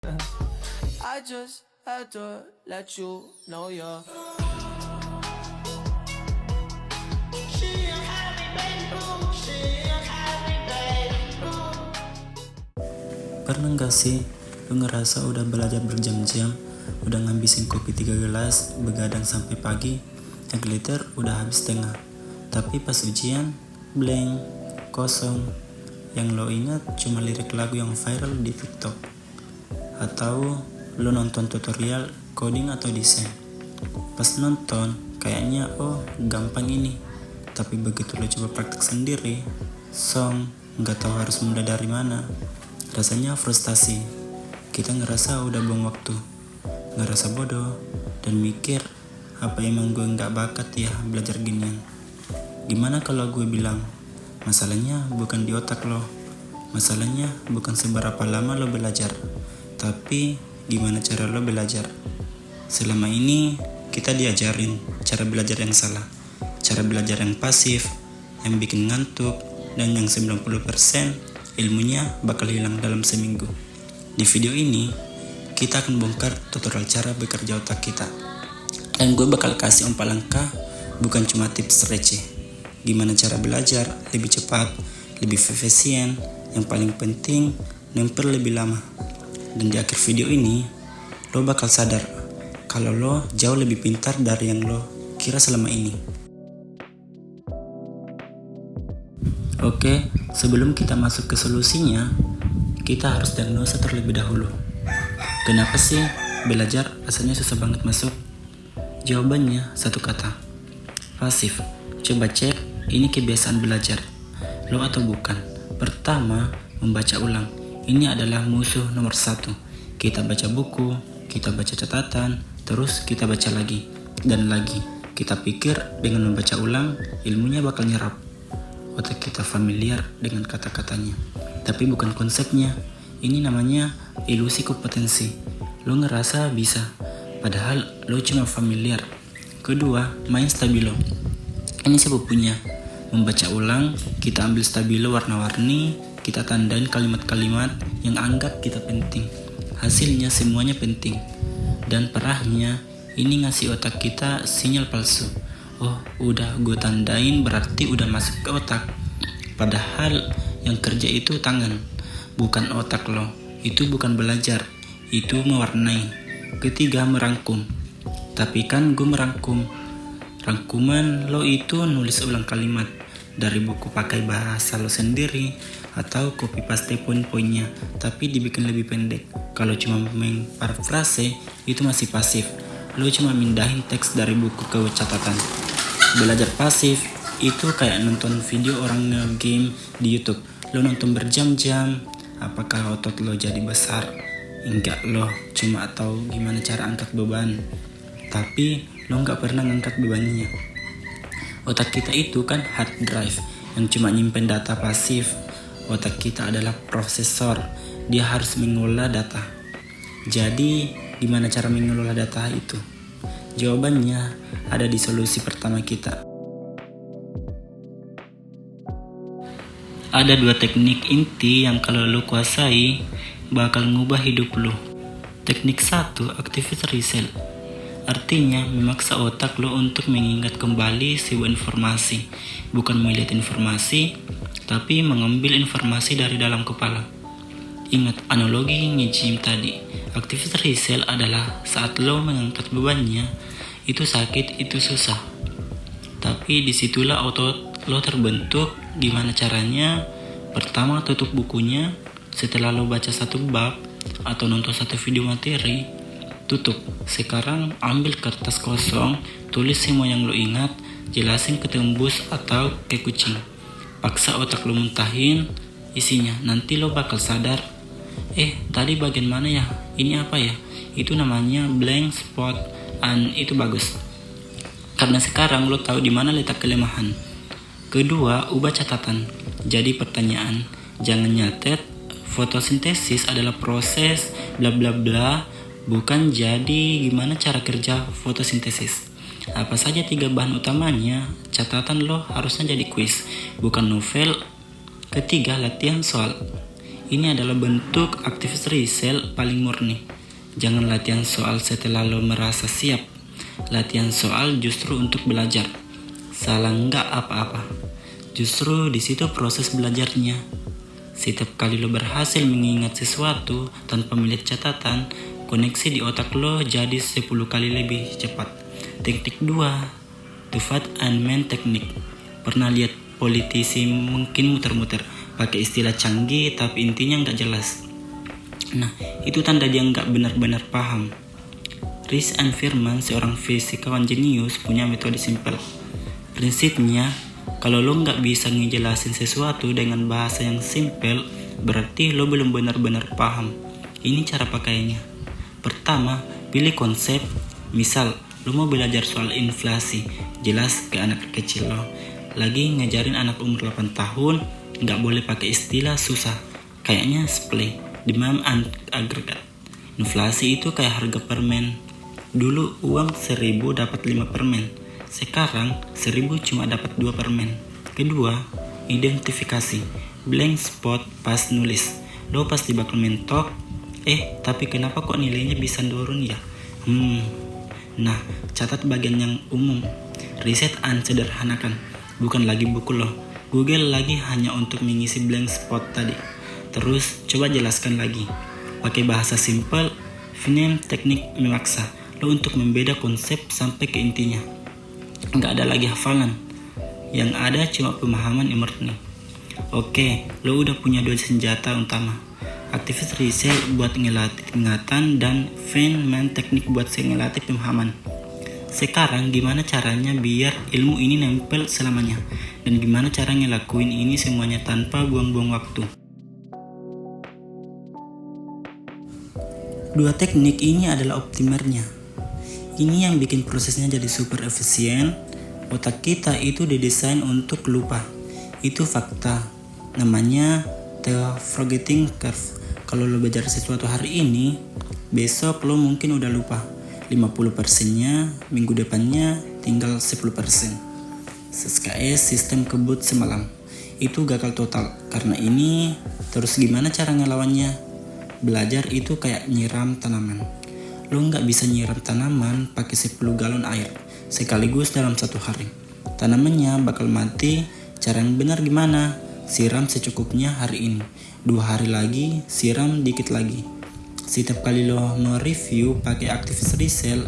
I just had to let you know you're. Pernah gak sih lu ngerasa udah belajar berjam-jam, udah ngabisin kopi 3 gelas, begadang sampai pagi, calculator udah habis setengah, tapi pas ujian, blank, kosong, yang lo ingat cuma lirik lagu yang viral di TikTok, atau lo nonton tutorial coding atau desain. Pas nonton, kayaknya oh gampang ini, tapi begitu lo coba praktek sendiri, nggak tahu harus mulai dari mana. Rasanya frustasi. Kita ngerasa udah buang waktu, ngerasa bodoh, dan mikir apa emang gue nggak bakat ya belajar ginian. Gimana kalau gue bilang, masalahnya bukan di otak lo, masalahnya bukan seberapa lama lo belajar, tapi gimana cara lo belajar. Selama ini kita diajarin cara belajar yang salah, cara belajar yang pasif, yang bikin ngantuk, dan yang 90% ilmunya bakal hilang dalam seminggu. Di video ini, kita akan bongkar tutorial cara bekerja otak kita. Dan gue bakal kasih 4 langkah, bukan cuma tips receh. Gimana cara belajar lebih cepat, lebih efisien, yang paling penting, nempel lebih lama. Dan di akhir video ini, lo bakal sadar kalau lo jauh lebih pintar dari yang lo kira selama ini. Oke, sebelum kita masuk ke solusinya, kita harus diagnosa terlebih dahulu. Kenapa sih belajar rasanya susah banget masuk? Jawabannya satu kata, pasif. Coba cek, ini kebiasaan belajar, lo atau bukan? Pertama, membaca ulang. Ini adalah musuh nomor 1. Kita baca buku, kita baca catatan, terus kita baca lagi, dan lagi. Kita pikir dengan membaca ulang, ilmunya bakal nyerap. Otak kita familiar dengan kata-katanya, tapi bukan konsepnya. Ini namanya ilusi kompetensi. Lo ngerasa bisa, padahal lo cuma familiar. Kedua, main stabilo. Ini sepupunya. Membaca ulang, kita ambil stabilo warna-warni, kita tandain kalimat-kalimat yang anggap kita penting. Hasilnya semuanya penting. Dan parahnya, ini ngasih otak kita sinyal palsu. Oh, udah gue tandain berarti udah masuk ke otak. Padahal yang kerja itu tangan, bukan otak lo. Itu bukan belajar, itu mewarnai. Ketiga, merangkum. Tapi kan gue merangkum. Rangkuman lo itu nulis ulang kalimat dari buku pakai bahasa lo sendiri, atau copy paste poin-poinnya, tapi dibikin lebih pendek. Kalau cuma main parafrase, itu masih pasif. Lo cuma mindahin teks dari buku ke catatan. Belajar pasif itu kayak nonton video orang nge-game di YouTube. Lo nonton berjam-jam, apakah otot lo jadi besar? Enggak, lo cuma tahu gimana cara angkat beban, tapi lo nggak pernah ngangkat bebannya. Otak kita itu kan hard drive yang cuma nyimpen data pasif. Otak kita adalah prosesor, dia harus mengolah data. Jadi gimana cara mengelola data itu? Jawabannya ada di solusi pertama kita. Ada 2 teknik inti yang kalau lo kuasai bakal ngubah hidup lo. Teknik 1, activate recall. Artinya memaksa otak lo untuk mengingat kembali sebuah informasi. Bukan melihat informasi, tapi mengambil informasi dari dalam kepala. Ingat analogi nge-gym tadi. Activate recall adalah saat lo mengangkat bebannya, itu sakit, itu susah. Tapi disitulah otot lo terbentuk. Gimana caranya? Pertama, tutup bukunya. Setelah lo baca 1 bab atau nonton 1 video materi, tutup. Sekarang ambil kertas kosong, tulis semua yang lo ingat, jelasin ke tembus atau ke kucing. Paksa otak lo muntahin isinya. Nanti lo bakal sadar, tadi bagian mana ya? Ini apa ya? Itu namanya blank spot, and itu bagus. Karena sekarang lo tahu di mana letak kelemahan. Kedua, ubah catatan jadi pertanyaan. Jangan nyatet fotosintesis adalah proses bla bla bla, bukan jadi gimana cara kerja fotosintesis. Apa saja 3 bahan utamanya? Catatan lo harusnya jadi kuis, bukan novel. Ketiga, latihan soal. Ini adalah bentuk activity cell paling murni. Jangan latihan soal setelah lo merasa siap. Latihan soal justru untuk belajar. Salah nggak apa-apa. Justru di situ proses belajarnya. Setiap kali lo berhasil mengingat sesuatu tanpa melihat catatan, koneksi di otak lo jadi 10 kali lebih cepat. Teknik 2, Tufat and Man Technique. Pernah lihat politisi mungkin muter-muter pakai istilah canggih tapi intinya nggak jelas. Nah, itu tanda dia nggak benar-benar paham. Rhys and Firman, seorang fisikawan jenius, punya metode simpel. Prinsipnya, kalau lo nggak bisa ngejelasin sesuatu dengan bahasa yang simpel, berarti lo belum benar-benar paham. Ini cara pakainya. Pertama, pilih konsep. Misal, lo mau belajar soal inflasi, jelas ke anak kecil lo. Lagi ngajarin anak umur 8 tahun, nggak boleh pakai istilah susah. Kayaknya supply, demand and aggregate. Inflasi itu kayak harga permen. Dulu uang 1000 dapat 5 permen. Sekarang 1000 cuma dapat 2 permen. Kedua, identifikasi. Blank spot pas nulis. Lo pasti bakal mentok. Tapi kenapa kok nilainya bisa turun ya? Nah, catat bagian yang umum. Riset and sederhanakan. Bukan lagi buku lo. Google lagi hanya untuk mengisi blank spot tadi. Terus coba jelaskan lagi. Pakai bahasa simple. Finem teknik memaksa lo untuk membeda konsep sampai ke intinya. Nggak ada lagi hafalan. Yang ada cuma pemahaman murni. Oke, lo udah punya 2 senjata utama. Aktivis riset buat ngelatih ingatan dan Feynman teknik buat ngelatih pemahaman. Sekarang gimana caranya biar ilmu ini nempel selamanya? Dan gimana cara ngelakuin ini semuanya tanpa buang-buang waktu? 2 teknik ini adalah optimernya. Ini yang bikin prosesnya jadi super efisien. Otak kita itu didesain untuk lupa. Itu fakta. Namanya the forgetting curve. Kalau lo belajar sesuatu hari ini, besok lo mungkin udah lupa. 50%-nya, minggu depannya tinggal 10%. SKS sistem kebut semalam. Itu gagal total. Karena ini, terus gimana cara ngelawannya? Belajar itu kayak nyiram tanaman. Lo nggak bisa nyiram tanaman pakai 10 galon air sekaligus dalam 1 hari. Tanamannya bakal mati. Cara yang benar gimana? Siram secukupnya hari ini. 2 hari lagi, siram dikit lagi. Setiap kali lo mau review pakai aktivis riset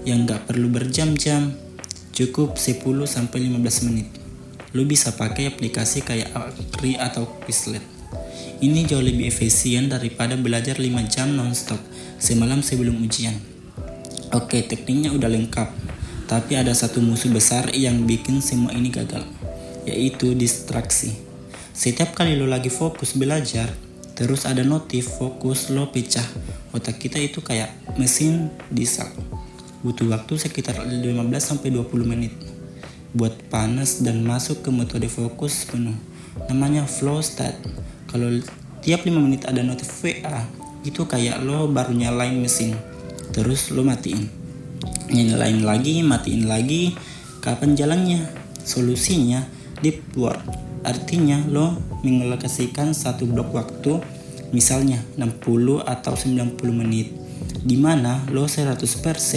yang nggak perlu berjam-jam, cukup 10-15 menit. Lo bisa pakai aplikasi kayak Akri atau Quizlet. Ini jauh lebih efisien daripada belajar 5 jam non-stop semalam sebelum ujian. Oke, tekniknya udah lengkap. Tapi ada satu musuh besar yang bikin semua ini gagal, yaitu distraksi. Setiap kali lo lagi fokus belajar, terus ada notif fokus lo pecah. Otak kita itu kayak mesin diesel. Butuh waktu sekitar 15-20 menit buat panas dan masuk ke metode fokus penuh. Namanya flow state. Kalau tiap 5 menit ada notif WA, itu kayak lo baru nyalain mesin. Terus lo matiin. Nyalain lagi, matiin lagi. Kapan jalannya? Solusinya deep work. Artinya lo mengalokasikan satu blok waktu, misalnya 60 atau 90 menit, di mana lo 100%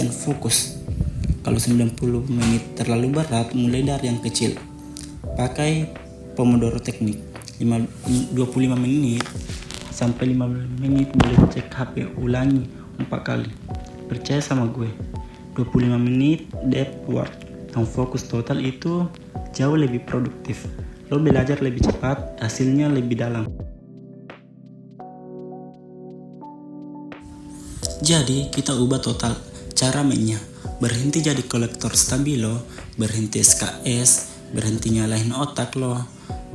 fokus. Kalau 90 menit terlalu berat, mulai dari yang kecil. Pakai Pomodoro teknik. 25 menit sampai 15 menit boleh cek HP, ulangi 4 kali. Percaya sama gue, 25 menit deep work yang fokus total itu jauh lebih produktif. Lo belajar lebih cepat, hasilnya lebih dalam. Jadi kita ubah total cara mainnya. Berhenti jadi kolektor stabilo, berhenti SKS, berhenti nyalahin otak lo.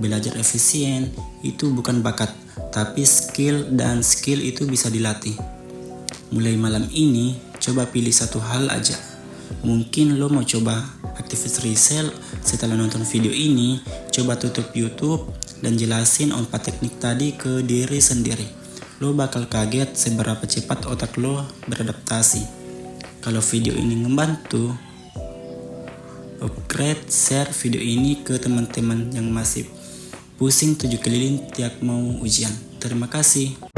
Belajar efisien itu bukan bakat, tapi skill, dan skill itu bisa dilatih. Mulai malam ini, coba pilih satu hal aja. Mungkin lo mau coba aktivis riset. Setelah nonton video ini, coba tutup YouTube dan jelasin 4 teknik tadi ke diri sendiri. Lo bakal kaget seberapa cepat otak lo beradaptasi. Kalau video ini ngebantu, upgrade, share video ini ke teman-teman yang masih pusing 7 keliling tiap mau ujian. Terima kasih.